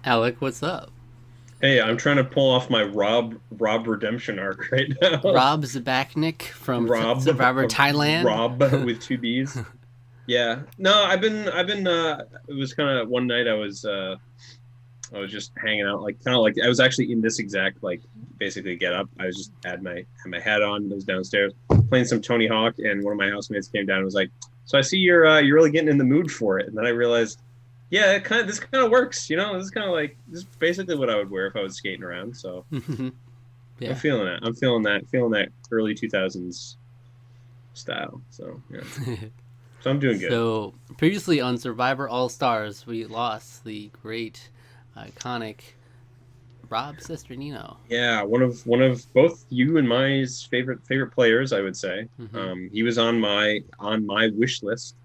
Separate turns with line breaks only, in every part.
Alec, what's up?
Hey, I'm trying to pull off my Rob redemption arc right now.
Rob Zabachnik from
Rob,
Survivor Thailand.
Rob with two B's. Yeah. No, I've been it was kind of one night I was just hanging out like kind of like I was actually in this exact like basically get up. I was just had my hat on, I was downstairs playing some Tony Hawk and one of my housemates came down and was like, "So I see you're really getting in the mood for it." And then I realized yeah, this kind of works, This is kind of like this is basically what I would wear if I was skating around. So I'm
Yeah.
feeling it. I'm feeling that early 2000s style. So yeah, so I'm doing good.
So previously on Survivor All Stars, we lost the great, iconic Rob Sesternino.
Yeah, one of both you and my favorite players, I would say.
Mm-hmm.
He was on my wish list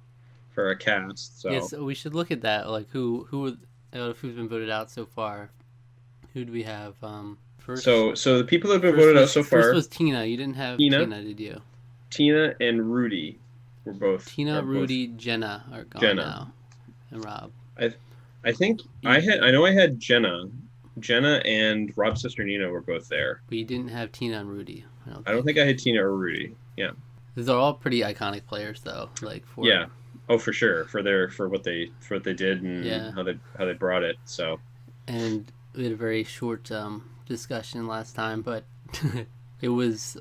for a cast.
Yeah,
So
so we should look at that. Like who's been voted out so far? Who do we have? First,
so the people that have been voted out so
first
far,
was Tina. You didn't have
Tina,
Tina, did you?
Tina, and Rudy were both
Tina,
are both
Rudy, Jenna are gone
Jenna.
now, and Rob.
I I think
You,
I know I had Jenna and Rob Nino were both there.
but you didn't have Tina and Rudy. I don't
I don't think
think.
I had Tina or Rudy. Yeah.
These are all pretty iconic players, though. Like for
Yeah. Oh, for sure. For what they did and
yeah,
how they brought it. So
and we had a very short discussion last time, but it was.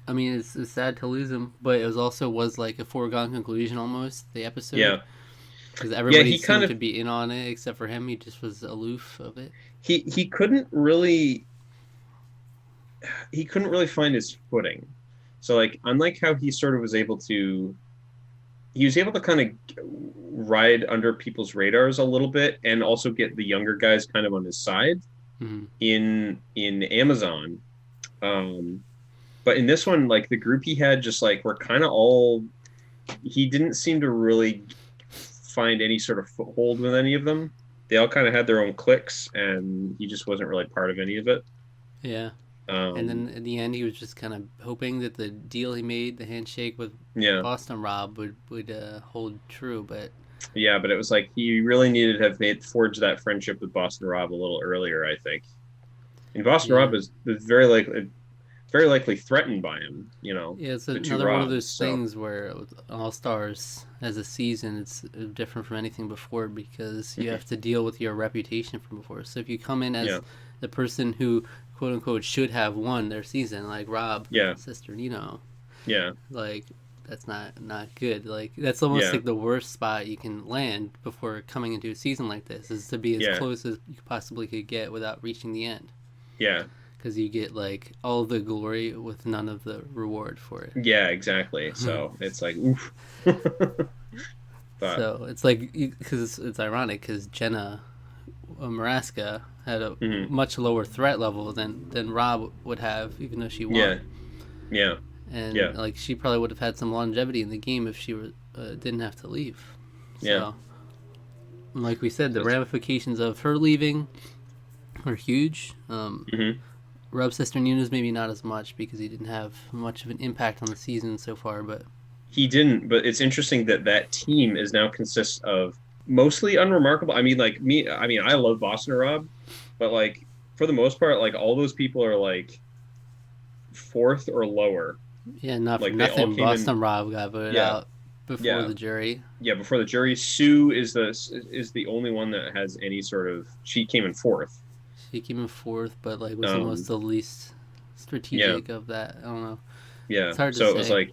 I mean, it's sad to lose him, but it was like a foregone conclusion almost the episode
yeah,
because
yeah.
everybody
He kind
seemed
of
to be in on it except for him. He just was aloof of it.
he couldn't really find his footing. So like unlike how he was able to kind of ride under people's radars a little bit and also get the younger guys kind of on his side
Mm-hmm.
in Amazon. Um, but in this one, like the group he had just like were kind of all he didn't seem to really find any sort of foothold with any of them. They all kind of had their own cliques, and he just wasn't really part of any of it.
Yeah. And
Um,
then in the end, he was just kind of hoping that the deal he made, the handshake with
yeah,
Boston Rob, would hold true. But
yeah, but it was like he really needed to have forged that friendship with Boston Rob a little earlier, I think. And Boston
yeah,
Rob was very likely threatened by him,
yeah, it's
the two
another one of
Robs.
those
So
things where with All Stars as a season, it's different from anything before because you have to deal with your reputation from before. So if you come in as
yeah,
the person who quote unquote should have won their season, like Rob,
yeah,
sister,
yeah,
like that's not good. Like that's almost
yeah,
like the worst spot you can land before coming into a season like this is to be as
yeah,
close as you possibly could get without reaching the end
yeah,
because you get like all the glory with none of the reward for
yeah, exactly.
it.
So it's like, oof. But
So it's like because it's ironic because Jenna Maraska had a
mhm.
much lower threat level than Rob would have, even though she
Yeah,
won.
yeah, yeah,
And like she probably would have had some longevity in the game if she didn't have to leave.
yeah.
So, like we said, the
That's,
ramifications of her leaving are huge.
mhm.
Rob Nunes maybe not as much because he didn't have much of an impact on the season so far. But
He didn't, but it's interesting that that team is now consists of mostly unremarkable. I mean, like me. I mean, I love Boston Rob, but like for the most part, like all those people are like fourth or lower.
yeah, not for
Like they all
nothing.
came in.
Boston Rob got voted
Yeah,
out before
yeah,
the jury.
yeah. Before the jury, Sue is the only one that has any sort of. She came in fourth.
She came in fourth, but like was almost
Um,
the least
yeah,
strategic of that. I don't know.
yeah.
It's hard to
So it was
say.
like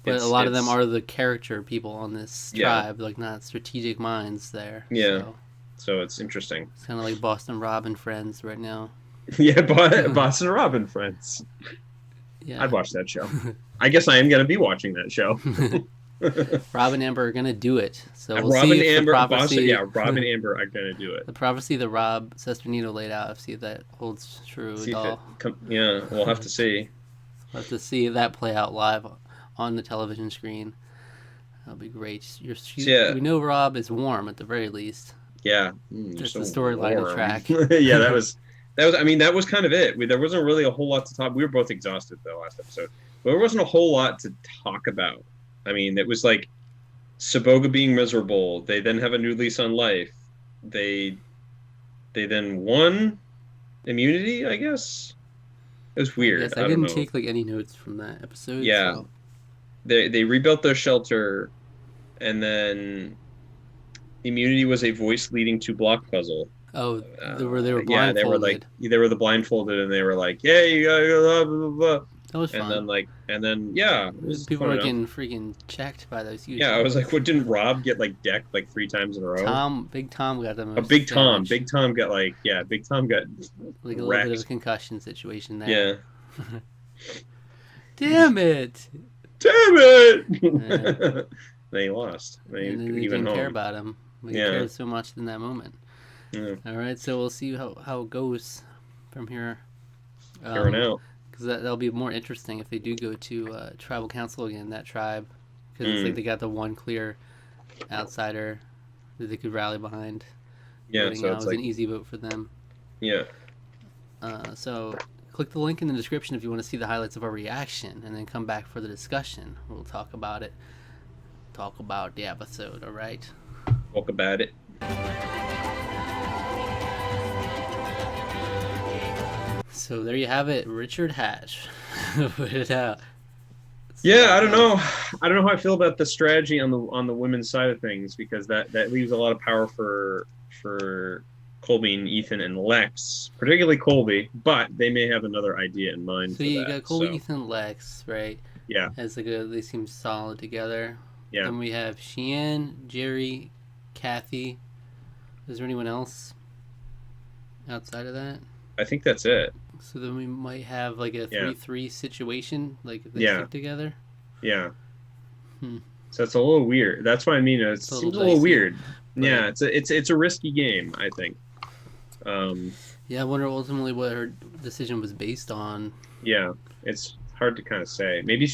But a
it's
lot of them
it's
are the character people on this
yeah,
tribe, like not strategic minds there.
yeah.
So
So it's interesting.
it's kind of like Boston Rob and Friends right now.
Yeah, Boston Rob and Friends. I'd
Yeah.
watch that show. I guess I am gonna be watching that show.
Rob and Amber are gonna do it. So we'll
Rob
see
and
if the
Amber, Boston,
prophecy,
yeah, Rob and Amber are gonna do it.
the prophecy that Rob Sesternino laid out, see if that holds true
See
at
if it
all.
yeah, we'll have to see.
We'll have to see that play out live on the television screen. That'll be great.
So, yeah,
We know Rob is warm at the very least.
yeah, you're
That's the
so
storyline to
warm.
track.
Yeah, that was. I mean, that was kind of it. There wasn't really a whole lot to talk. We were both exhausted though last episode, but there wasn't a whole lot to talk about. I mean, it was like Saboga being miserable. They then have a new lease on life. They they then won immunity, I guess. It was weird.
I guess I
don't
didn't
know.
take like any notes from that episode,
Yeah,
so
they rebuilt their shelter, and then immunity was a voice leading to block puzzle.
oh, they were
Yeah,
blindfolded.
they were the blindfolded, and they were like, "Yeah, you got blah, blah, blah."
That was
And
fun.
then yeah, it was
People
fun
were
enough.
getting freaking checked by those huge
Yeah, I was like,
bullets.
what didn't Rob get like decked like 3 times in a row?
Big Tom got the
A
most damage.
Big Tom got Big Tom got
Like a little bit of a
wrecked.
concussion situation there.
Yeah.
Damn it!
Damn
Yeah.
it! Then he lost.
And then they
He went
didn't care
home.
about him. We
Yeah.
cared so much in that moment.
Yeah.
All right, so we'll see how it goes from here.
Here on out.
Because that'll be more interesting if they do go to tribal council again, that tribe. Because it's like they got the one clear outsider that they could rally behind.
Yeah,
Voting
so
out
it's
was
like
an easy vote for them.
yeah.
So click the link in the description if you want to see the highlights of our reaction, and then come back for the discussion. We'll talk about it. Talk about the episode, all right?
Talk about it.
So there you have it, Richard Hatch. Put it out.
Yeah, I don't know. I don't know how I feel about the strategy on the women's side of things, because that leaves a lot of power for Colby and Ethan and Lex, particularly Colby, but they may have another idea in mind.
So you got Colby, Ethan, Lex, right?
Yeah.
As they seem solid together.
Yeah.
Then we have Sheehan, Jerry, Kathy. Is there anyone else outside of that?
I think that's it.
So then we might have like a 3-3 situation, like if they stick together.
Yeah. So it's a little weird. That's what I mean. It seems a little weird. Yeah, it's a risky game, I think.
Yeah, I wonder ultimately what her decision was based on.
Yeah, it's hard to kind of say. Maybe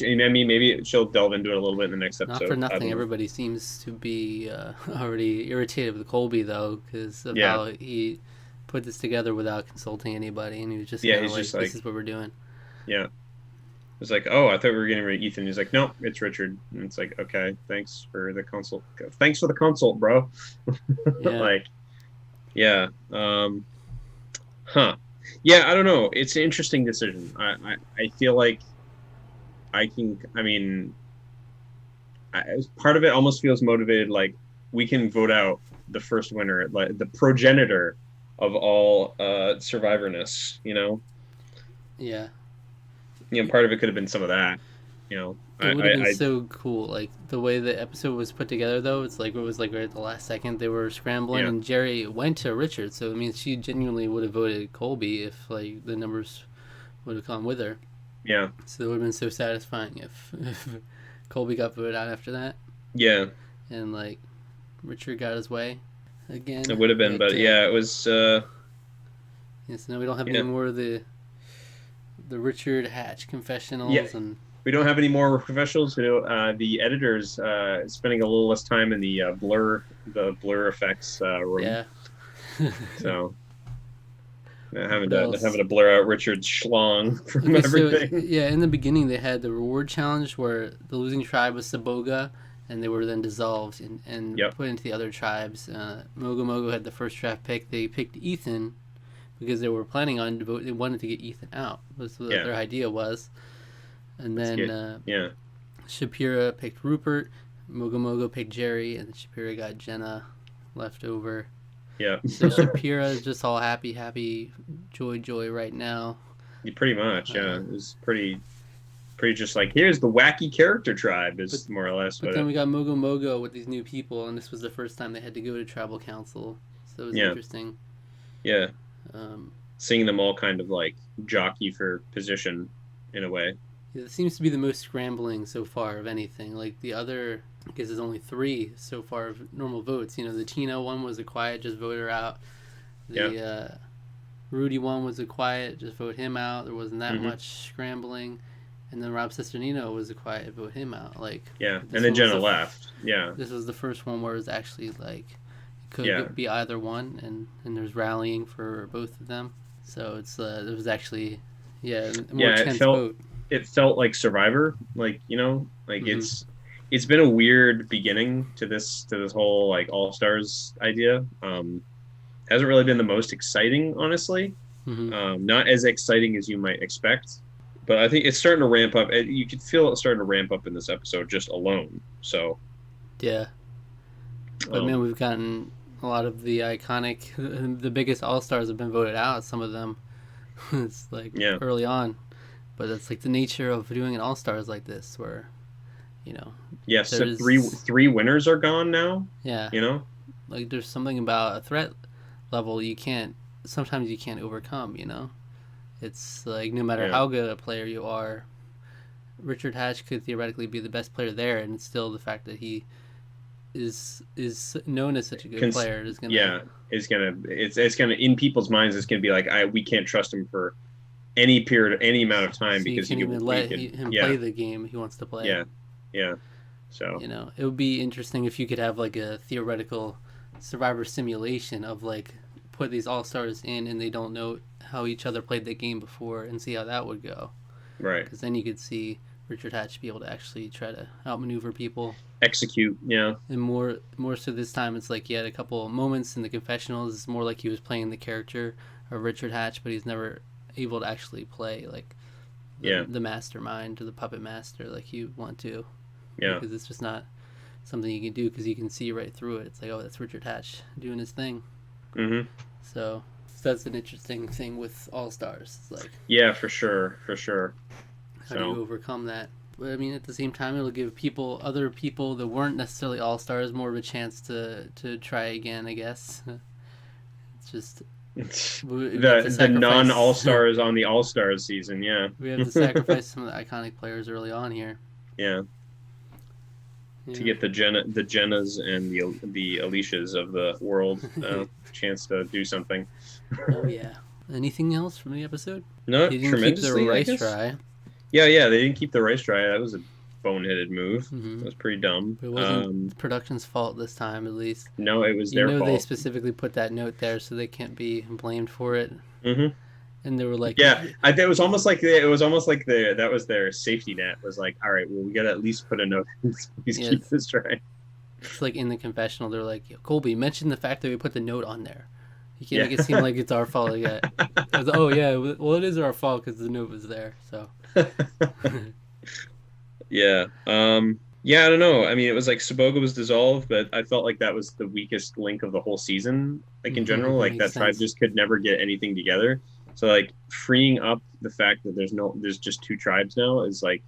she'll delve into it a little bit in the next episode.
Not for nothing, everybody seems to be already irritated with Colby though, because of how he put this together without consulting anybody, and he was just just like, "This is what we're doing."
Yeah. It's like, oh, I thought we were getting rid of Ethan. He's like, no, it's Richard. And it's like, okay, thanks for the consult. Thanks for the consult, bro. Yeah. Yeah. Yeah, I don't know. It's an interesting decision. I feel like part of it almost feels motivated, like we can vote out the first winner, like the progenitor of all survivorness,
Yeah.
Part of it could have been some of that, It
would have been so cool, like the way the episode was put together. Though it was like right at the last second they were scrambling, and Jerry went to Richard. So it means she genuinely would have voted Colby if like the numbers would have come with her.
Yeah.
So it would have been so satisfying if Colby got voted out after that.
Yeah.
And like Richard got his way again.
It would have been, but it was.
Yeah, so now we don't have any more of the Richard Hatch confessionals, and
we don't have any more professionals. The editor's spending a little less time in the blur effects room.
Yeah.
So having to blur out Richard's schlong from everything.
So, yeah, in the beginning they had the reward challenge where the losing tribe was Saboga, and they were then dissolved and put into the other tribes. Mogo Mogo had the first draft pick. They picked Ethan because they were planning on vote. They wanted to get Ethan out. Was what their idea was. And then Shapira picked Rupert. Mogo Mogo picked Jerry, and Shapira got Jenna left over.
Yeah.
So Shapira is just all happy, joy right now.
Pretty much, yeah. It was pretty just like, here's the wacky character tribe is more or less.
But then we got Mogo Mogo with these new people, and this was the first time they had to go to tribal council. So it was interesting.
Yeah. Seeing them all kind of like jockey for position in a way.
Yeah, it seems to be the most scrambling so far of anything. Like the other, I guess there's only 3 so far of normal votes. The Tina one was a quiet, just vote her out. The Rudy one was a quiet, just vote him out. There wasn't that much scrambling. And then Rob Cesternino was a quiet, vote him out.
And then Jenna left. Yeah.
This was the first one where it was actually like it could be either one, and there's rallying for both of them. So it's it was actually a more tense vote.
It felt like Survivor, it's been a weird beginning to this whole like All Stars idea. hasn't really been the most exciting, honestly.
Mm-hmm.
Not as exciting as you might expect, but I think it's starting to ramp up. You could feel it starting to ramp up in this episode just alone. So
Yeah. But man, we've gotten a lot of the iconic, the biggest all stars have been voted out. Some of them, it's like
yeah,
early on, but it's like the nature of doing an all stars like this, where you know
yes. So
there's
three winners are gone now.
yeah,
You know,
like there's something about a threat level you can't sometimes you can't overcome. It's like no matter
yeah.
how good a player you are, Richard Hatch could theoretically be the best player there, and it's still the fact that he is known as such a good player is gonna
Yeah, it's gonna in people's minds. It's gonna be like we can't trust him for any period, any amount of time
so you
because
can't even let him
yeah,
play the game he wants to play.
yeah, yeah. So
It would be interesting if you could have like a theoretical survivor simulation of like put these all stars in and they don't know how each other played the game before and see how that would go.
right,
Because then you could see Richard Hatch be able to actually try to outmaneuver people.
execute. Yeah,
And more so this time, it's like he had a couple moments in the confessionals. It's more like he was playing the character of Richard Hatch, but he's never able to actually play like the mastermind or the puppet master like you want to.
Yeah,
Because it's just not something you can do because you can see right through it. It's like, oh, that's Richard Hatch doing his thing.
mm-hmm.
So that's an interesting thing with All Stars. It's like,
Yeah, for sure, for sure.
how do you overcome that? But I mean, at the same time, it'll give other people that weren't necessarily all stars, more of a chance to try again. I guess it's just
the non all stars on the all stars season. Yeah,
we have to sacrifice some of the iconic players early on here.
Yeah. To get the Jennas and the Alicias of the world chance to do something.
Oh yeah. Anything else from the episode?
Not
they didn't
tremendously.
Keep the rice dry.
Yeah, they didn't keep the rice dry. That was a boneheaded move.
Mm-hmm.
That was pretty dumb.
It wasn't production's fault this time, at least.
No, it was their fault.
They specifically put that note there so they can't be blamed for it.
Mm-hmm.
And they were like,
yeah, it was almost like that was their safety net. Was like, all right, well, we gotta at least put a note. Please keep this dry.
It's like in the confessional, they're like, Colby, mention the fact that we put the note on there. You can't make it seem like it's our fault. Yeah. Oh yeah, well it is our fault because the note was there. So.
Yeah. Yeah, I don't know. I mean, it was like Saboga was dissolved, but I felt like that was the weakest link of the whole season. Like in general, like that tribe just could never get anything together. So like freeing up the fact that there's just two tribes now is like,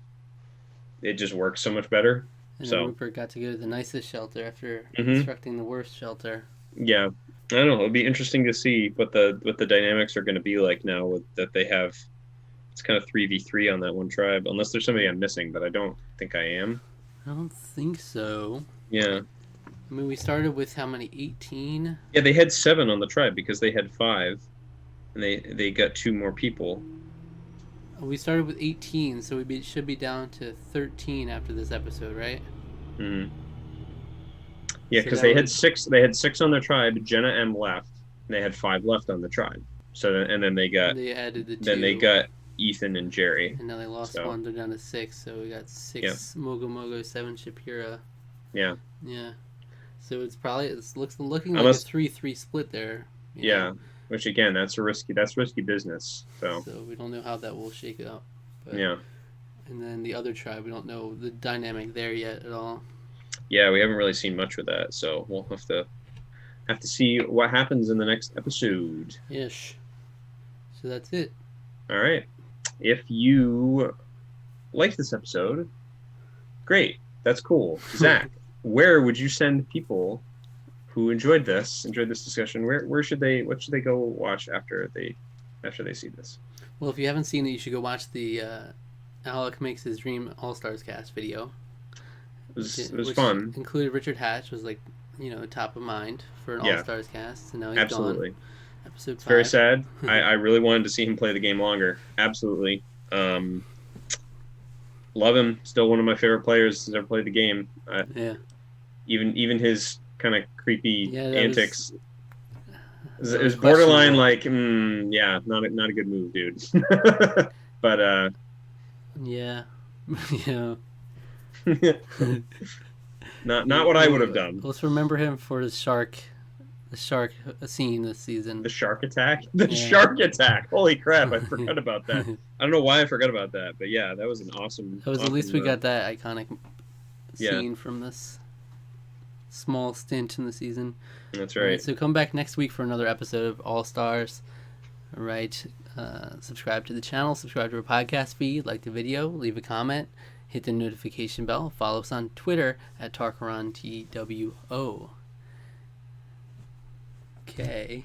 it just works so much better.
And
so
Rupert got to go to the nicest shelter after constructing the worst shelter.
Yeah, I don't know. It'll be interesting to see what the dynamics are going to be like now that they have. It's kind of 3v3 on that one tribe, unless there's somebody I'm missing, but I don't think I am.
I don't think so.
Yeah.
I mean, we started with how many? 18?
Yeah, they had 7 on the tribe because they had 5. And they got 2 more people.
We started with 18, so we should be down to 13 after this episode, right?
Mm-hmm. Yeah, because they had 6. They had 6 on their tribe. Jenna M left, and they had 5 left on the tribe. So and then they
added the 2.
Then they got Ethan and Jerry.
And now they lost 1. They're down to 6. So we got 6 Mogo Mogo, 7 Shapira.
Yeah.
Yeah. So it's looking like a 3-3 split there.
Yeah. Which again, that's risky business. So
we don't know how that will shake out. But,
yeah.
And then the other tribe, we don't know the dynamic there yet at all.
Yeah, we haven't really seen much of that, so we'll have to see what happens in the next episode.
Ish. So that's it.
All right. If you liked this episode, great. That's cool. Zach, where would you send people who enjoyed this discussion? What should they go watch after they see this?
Well, if you haven't seen it, you should go watch the Alec Makes His Dream All-Stars cast video.
It was fun.
Included Richard Hatch, was like, top of mind for an All-Stars cast, and now he's
absolutely
gone. Episode 5.
Very sad. I really wanted to see him play the game longer. Absolutely. Love him. Still one of my favorite players who's ever played the game.
Yeah.
Even his kind of creepy antics. It was borderline like, not a good move, dude. But
yeah. Yeah.
Not what I would have done.
Let's remember him for his shark shark scene this season.
The shark attack? The shark attack! Holy crap! I forgot about that. I don't know why I forgot about that, but yeah, that was an awesome.
That was
awesome,
at least we got that iconic scene from this small stint in the season.
That's right.
So come back next week for another episode of All Stars. All right. Subscribe to the channel, subscribe to our podcast feed, like the video, leave a comment, hit the notification bell, follow us on Twitter at Tarqaron TWO. Okay.